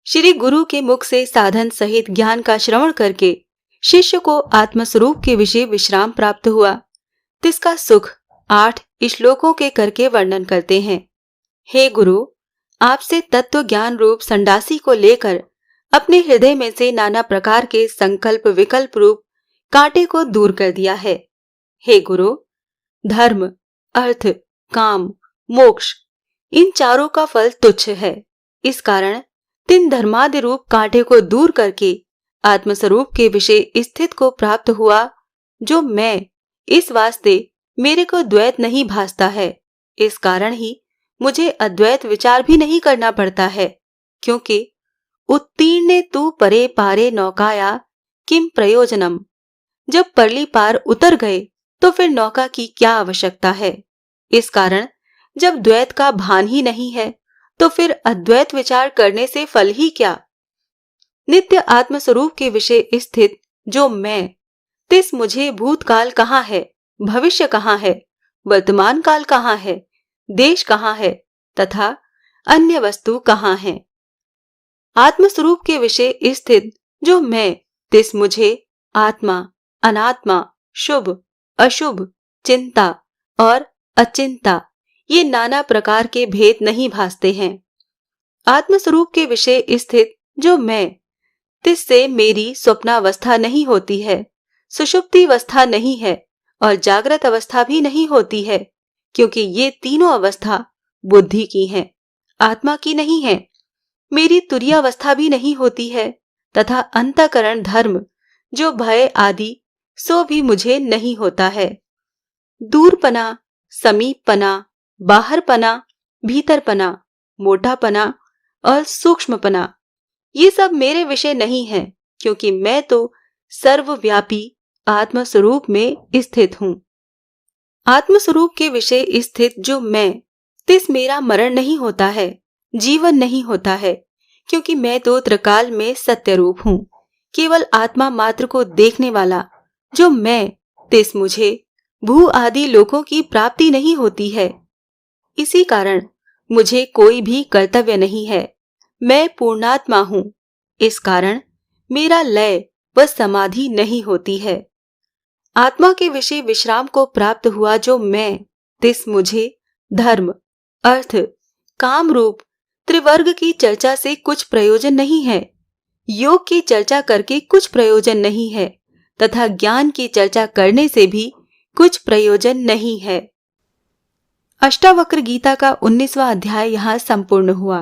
श्री गुरु के मुख से साधन सहित ज्ञान का श्रवण करके शिष्य को आत्मस्वरूप के विषय विश्राम प्राप्त हुआ। तिसका सुख 8 श्लोकों के करके वर्णन करते हैं। हे गुरु, आपसे तत्व ज्ञान रूप संडासी को लेकर अपने हृदय में से नाना प्रकार के संकल्प विकल्प रूप कांटे को दूर कर दिया है। हे गुरु, धर्म, अर्थ, काम, मोक्ष इन चारों का फल तुच्छ है। इस कारण तीन धर्मादि रूप कांटे को दूर करके आत्मस्वरूप के विषय स्थित को प्राप्त हुआ, जो मैं, इस वास्ते मेरे को द्वैत नहीं भासता है। इस कारण ही मुझे अद्वैत विचार भी नहीं करना पड़ता है, क्योंकि उत्तीर्णे तु परे पारे नौकाया किम प्रयोजनम। जब परली पार उतर गए तो फिर नौका की क्या आवश्यकता है। इस कारण जब द्वैत का भान ही नहीं है तो फिर अद्वैत विचार करने से फल ही क्या। नित्य आत्मस्वरूप के विषय स्थित जो मैं, तिस मुझे भूतकाल कहाँ है, भविष्य कहाँ है, वर्तमान काल कहाँ है, देश कहाँ है तथा अन्य वस्तु कहाँ है। आत्मस्वरूप के विषय स्थित जो मैं, तिस मुझे आत्मा, अनात्मा, शुभ, अशुभ, चिंता और अचिंता ये नाना प्रकार के भेद नहीं भासते हैं। आत्मस्वरूप के विषय स्थित जो मैं, तिससे मेरी स्वप्नावस्था नहीं होती है, सुषुप्ति अवस्था नहीं है और जागृत अवस्था भी नहीं होती है, क्योंकि ये तीनों अवस्था बुद्धि की हैं, आत्मा की नहीं है। मेरी तुरीयावस्था भी नहीं होती है तथा अंतःकरण धर्म जो भय आदि सो भी मुझे नहीं होता है। दूरपना, समीपपना, बाहरपना, भीतरपना, मोटापना और सूक्ष्मपना ये सब मेरे विषय नहीं है, क्योंकि मैं तो सर्वव्यापी आत्मस्वरूप में स्थित हूँ। आत्मस्वरूप के विषय स्थित जो मैं, तिस मेरा मरण नहीं होता है, जीवन नहीं होता है, क्योंकि मैं तो त्रिकाल में सत्य रूप हूँ। केवल आत्मा मात्र को देखने वाला जो मैं, तिस मुझे भू आदि लोकों की प्राप्ति नहीं होती है। इसी कारण मुझे कोई भी कर्तव्य नहीं है। मैं पूर्णात्मा हूँ। इस कारण मेरा लय व समाधि नहीं होती है। आत्मा के विषय विश्राम को प्राप्त हुआ जो मैं, तिस मुझे धर्म, अर्थ, काम रूप त्रिवर्ग की चर्चा से कुछ प्रयोजन नहीं है, योग की चर्चा करके कुछ प्रयोजन नहीं है तथा ज्ञान की चर्चा करने से भी कुछ प्रयोजन नहीं है। अष्टावक्र गीता का 19वां अध्याय यहाँ संपूर्ण हुआ।